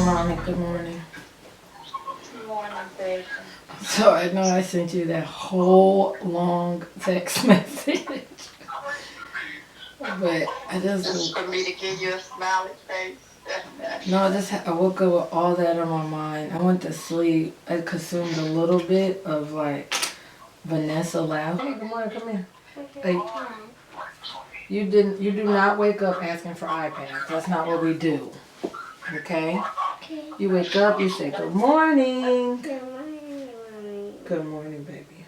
Mommy. Good morning. Good morning, baby. So I know I sent you that whole long text message. But I Just for me to give you a smiley face. no, I woke up with all that on my mind. I went to sleep. I consumed a little bit of like Vanessa laugh. Hey, good morning. Come here. Like, you do not wake up asking for iPads. That's not what we do. Okay? Okay. You wake up, you say good morning. Good morning, Mommy. Good morning, baby.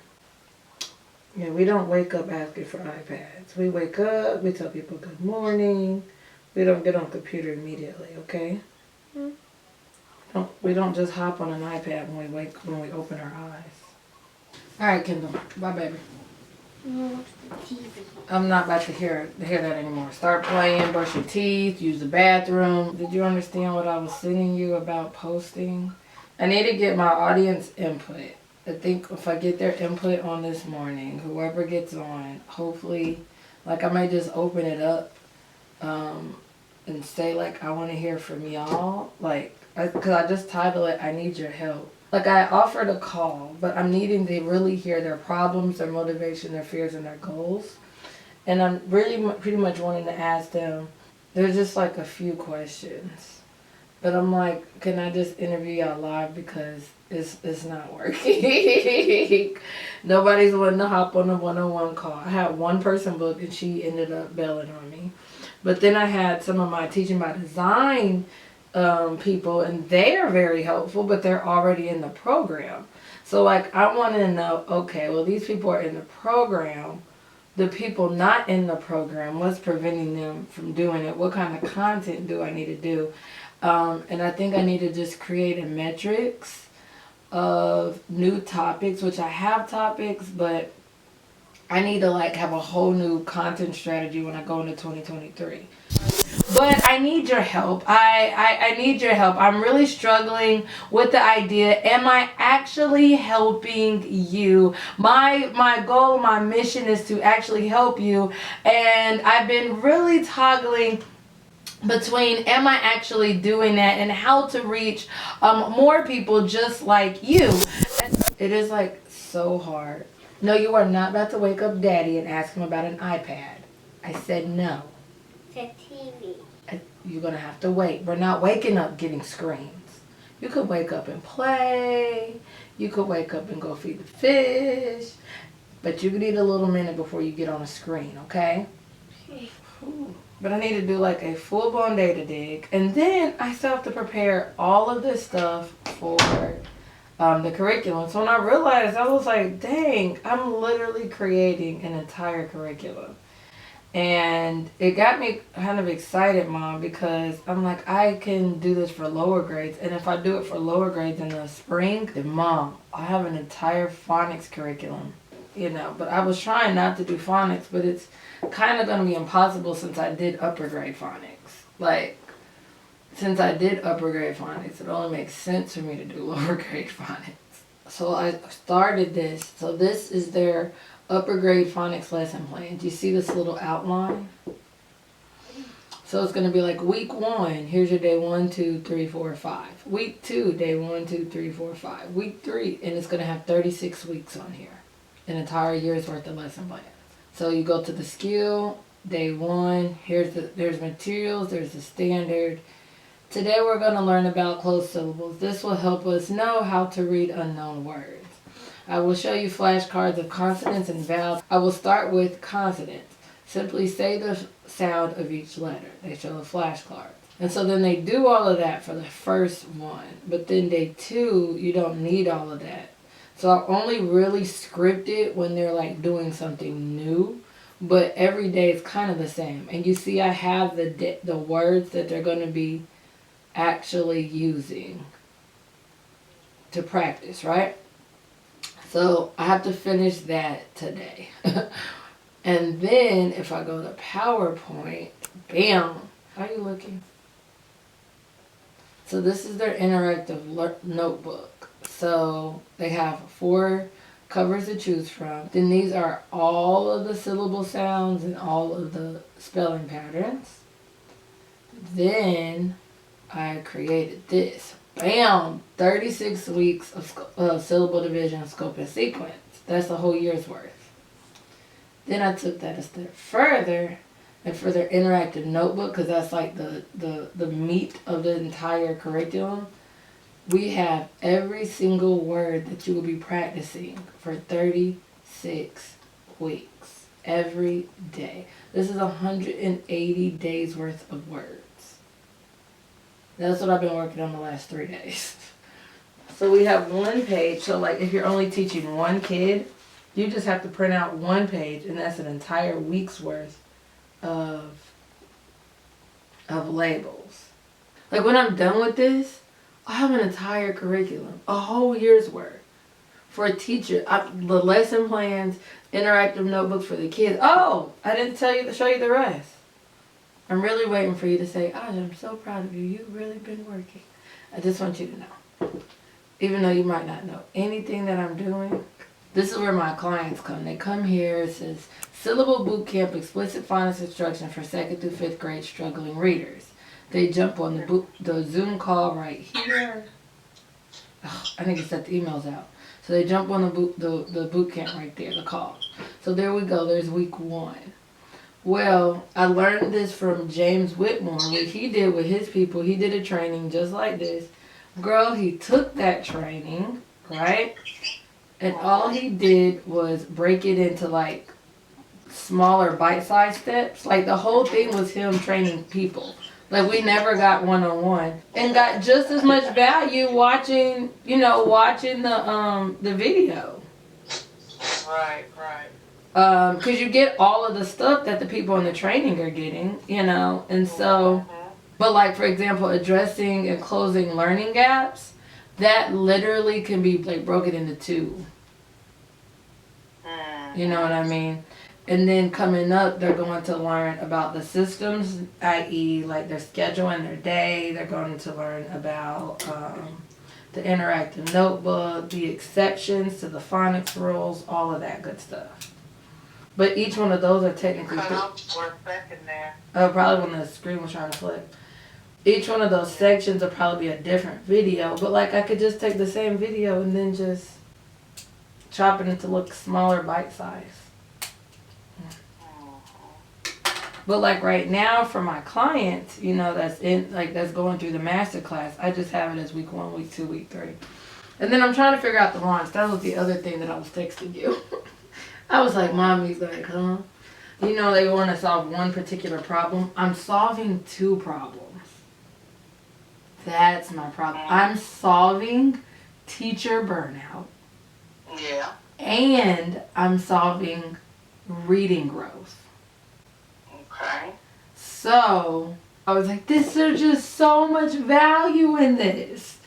Yeah, we don't wake up asking for iPads. We wake up, we tell people good morning. We don't get on the computer immediately, okay? We don't just hop on an iPad when we open our eyes. All right, Kendall. Bye, baby. No, TV. I'm not about to hear that anymore. Start playing, brush your teeth, use the bathroom. Did you understand what I was sending you about posting? I need to get my audience input. I think if I get their input on this morning, whoever gets on, hopefully, like I might just open it up and say like, I want to hear from y'all. Like, because I just titled it, I Need Your Help. Like I offered a call, but I'm needing to really hear their problems, their motivation, their fears, and their goals. And I'm really pretty much wanting to ask them, there's just like a few questions. But I'm like, can I just interview y'all live because it's not working. Nobody's wanting to hop on a one-on-one call. I had one person booked and she ended up bailing on me. But then I had some of my teaching by design people, and they are very helpful, but they're already in the program. So like I wanted to know, okay, well these people are in the program. The people not in the program, what's preventing them from doing it? What kind of content do I need to do? And I think I need to just create a metrics of new topics, which I have topics, but I need to like have a whole new content strategy when I go into 2023. But I need your help. I need your help. I'm really struggling with the idea. Am I actually helping you? My goal, my mission is to actually help you. And I've been really toggling between am I actually doing that and how to reach more people just like you. It is like so hard. No, you are not about to wake up daddy and ask him about an iPad. I said no. The TV. You're going to have to wait. We're not waking up getting screens. You could wake up and play. You could wake up and go feed the fish. But you need a little minute before you get on a screen, okay? But I need to do like a full-blown data dig. And then I still have to prepare all of this stuff for the curriculum. So when I realized, I was like, dang, I'm literally creating an entire curriculum. And it got me kind of excited, Mom, because I'm like, I can do this for lower grades. And if I do it for lower grades in the spring, then Mom, I have an entire phonics curriculum, you know. But I was trying not to do phonics, but it's kind of going to be impossible since I did upper grade phonics. Like, since I did upper grade phonics, it only makes sense for me to do lower grade phonics. So I started this. So this is their upper grade phonics lesson plan. Do you see this little outline? So it's going to be like week 1, here's your day 1, 2, 3, 4, 5. Week 2, day 1, 2, 3, 4, 5. Week 3, and it's going to have 36 weeks on here. An entire year's worth of lesson plans. So you go to the skill, day 1, there's materials, there's the standard. Today we're going to learn about closed syllables. This will help us know how to read unknown words. I will show you flashcards of consonants and vowels. I will start with consonants. Simply say the sound of each letter. They show the flashcards. And so then they do all of that for the first one. But then day 2, you don't need all of that. So I only really script it when they're like doing something new. But every day it's kind of the same. And you see I have the words that they're going to be actually using to practice, right? So I have to finish that today. And then if I go to PowerPoint, bam, how are you looking? So this is their interactive notebook. So they have 4 covers to choose from. Then these are all of the syllable sounds and all of the spelling patterns. Then I created this. Bam! 36 weeks of syllable division, scope, and sequence. That's a whole year's worth. Then I took that a step further, and for their interactive notebook, because that's like the meat of the entire curriculum, we have every single word that you will be practicing for 36 weeks. Every day. This is 180 days worth of words. That's what I've been working on the last 3 days. So we have one page. So like if you're only teaching one kid, you just have to print out one page, and that's an entire week's worth of labels. Like when I'm done with this, I have an entire curriculum, a whole year's worth for a teacher. The lesson plans, interactive notebooks for the kids. Oh, I didn't show you the rest. I'm really waiting for you to say, I'm so proud of you. You've really been working. I just want you to know. Even though you might not know anything that I'm doing, this is where my clients come. They come here. It says, Syllable Bootcamp Explicit Phonics Instruction for 2nd through 5th grade struggling readers. They jump on the Zoom call right here. I need to set the emails out. So they jump on the boot camp right there, the call. So there we go. There's week 1. Well, I learned this from James Whitmore. What he did with his people, he did a training just like this. Girl, he took that training, right? And all he did was break it into like smaller bite-sized steps. Like the whole thing was him training people. Like we never got one-on-one, and got just as much value watching the video. Right. Because you get all of the stuff that the people in the training are getting, and so, but like for example, addressing and closing learning gaps, that literally can be like broken into 2. You know what I mean? And then coming up, they're going to learn about the systems, i.e. like their schedule and their day. They're going to learn about the interactive notebook, the exceptions to the phonics rules, all of that good stuff. But each one of those are technically... Cut off for a second there. Probably when the screen was trying to flip. Each one of those sections will probably be a different video. But like I could just take the same video and then just chop it into look smaller bite size. But like right now for my clients, that's going through the master class, I just have it as week 1, week 2, week 3. And then I'm trying to figure out the launch. That was the other thing that I was texting you. I was like, Mommy's like, huh? They want to solve one particular problem. I'm solving 2 problems. That's my problem. I'm solving teacher burnout. Yeah. And I'm solving reading growth. Okay. So I was like, there's just so much value in this,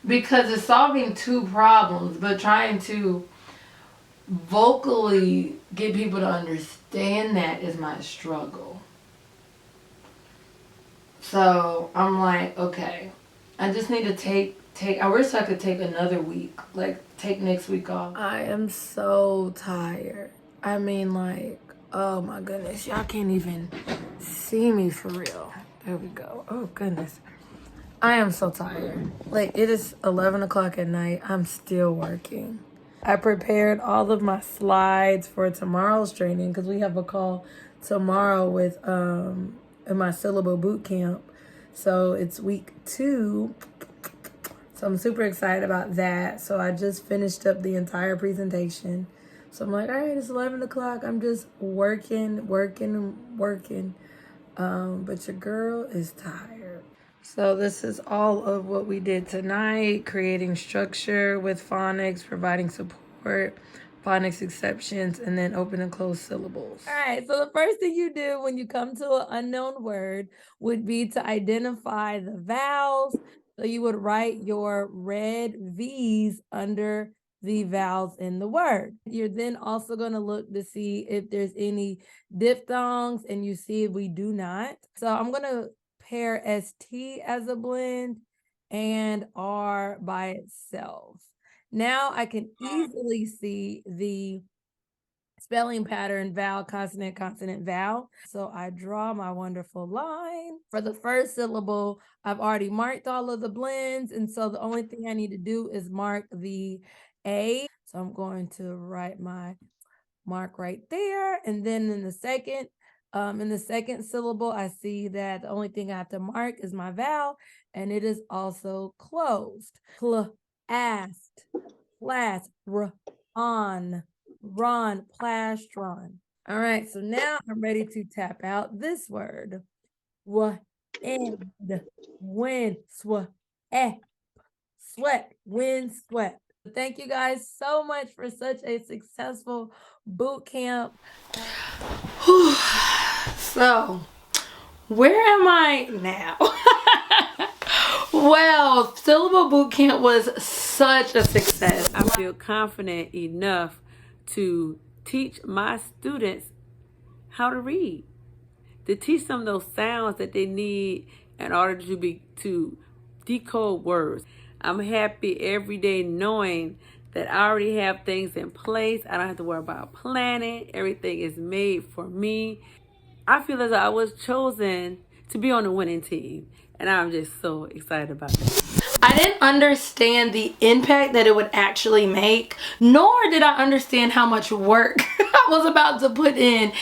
because it's solving 2 problems, but trying to vocally get people to understand that is my struggle. So I'm like, okay, I just need to take, I wish I could take another week, like take next week off. I am so tired. I mean, like, oh my goodness, y'all can't even see me for real. There we go. Oh goodness. I am so tired. Like, it is 11 o'clock at night. I'm still working. I prepared all of my slides for tomorrow's training because we have a call tomorrow with in my syllable boot camp. So it's week 2. So I'm super excited about that. So I just finished up the entire presentation. So I'm like, all right, it's 11 o'clock. I'm just working. But your girl is tired. So this is all of what we did tonight: creating structure with phonics, providing support, phonics exceptions, and then open and close syllables. All right, so the first thing you do when you come to an unknown word would be to identify the vowels. So you would write your red V's under the vowels in the word. You're then also going to look to see if there's any diphthongs, and you see if we do not. So I'm going to pair ST as a blend and R by itself. Now I can easily see the spelling pattern, vowel, consonant, consonant, vowel. So I draw my wonderful line. For the first syllable, I've already marked all of the blends. And so the only thing I need to do is mark the A. So I'm going to write my mark right there. And then in the second syllable, I see that the only thing I have to mark is my vowel, and it is also closed. Pl, ast, class, on, run, plastron. All right, so now I'm ready to tap out this word. And, when, sweat, wind, sweat. Thank you guys so much for such a successful boot camp. So, where am I now? Well, Syllable Bootcamp was such a success. I feel confident enough to teach my students how to read, to teach them those sounds that they need in order to decode words. I'm happy every day knowing that I already have things in place. I don't have to worry about planning. Everything is made for me. I feel as though I was chosen to be on the winning team, and I'm just so excited about that. I didn't understand the impact that it would actually make, nor did I understand how much work I was about to put in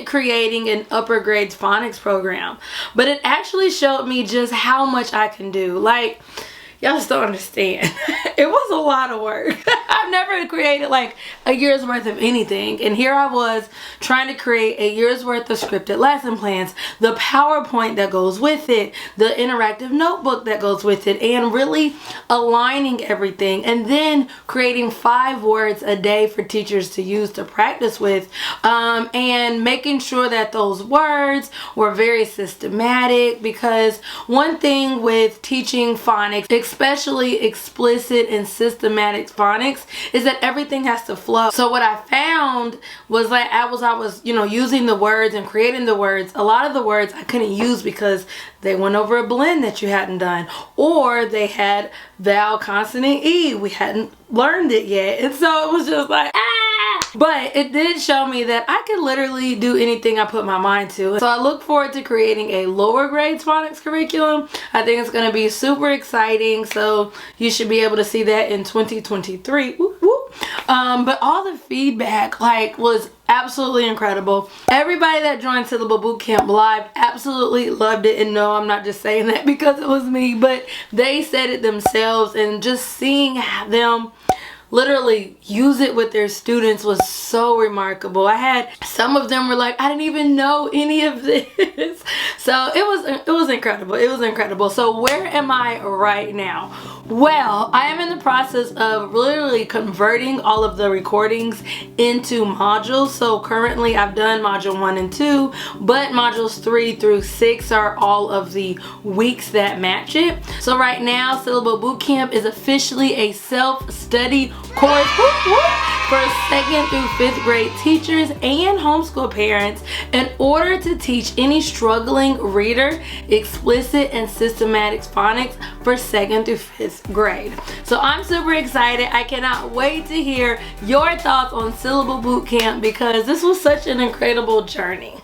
creating an upper grades phonics program. But it actually showed me just how much I can do. Like, y'all just don't understand. It was a lot of work. I've never created like a year's worth of anything. And here I was trying to create a year's worth of scripted lesson plans, the PowerPoint that goes with it, the interactive notebook that goes with it, and really aligning everything. And then creating 5 words a day for teachers to use to practice with, and making sure that those words were very systematic, because one thing with teaching phonics, especially explicit and systematic phonics, is that everything has to flow. So what I found was that I was using the words and creating the words. A lot of the words I couldn't use because they went over a blend that you hadn't done, or they had vowel, consonant, E. We hadn't learned it yet. And so it was just like, but it did show me that I could literally do anything I put my mind to. So I look forward to creating a lower grades phonics curriculum. I think it's going to be super exciting. So you should be able to see that in 2023. Whoop, whoop. But all the feedback was absolutely incredible. Everybody that joined Syllable Bootcamp Live absolutely loved it. And no, I'm not just saying that because it was me, but they said it themselves, and just seeing them literally use it with their students was so remarkable. I had some of them were like, I didn't even know any of this. So it was incredible. It was incredible. So where am I right now? Well, I am in the process of literally converting all of the recordings into modules. So currently I've done module 1 and 2, but modules 3 through 6 are all of the weeks that match it. So right now, Syllable Bootcamp is officially a self-study course for 2nd through 5th grade teachers and homeschool parents in order to teach any struggling reader explicit and systematic phonics for 2nd through 5th grade. So I'm super excited. I cannot wait to hear your thoughts on Syllable Bootcamp, because this was such an incredible journey.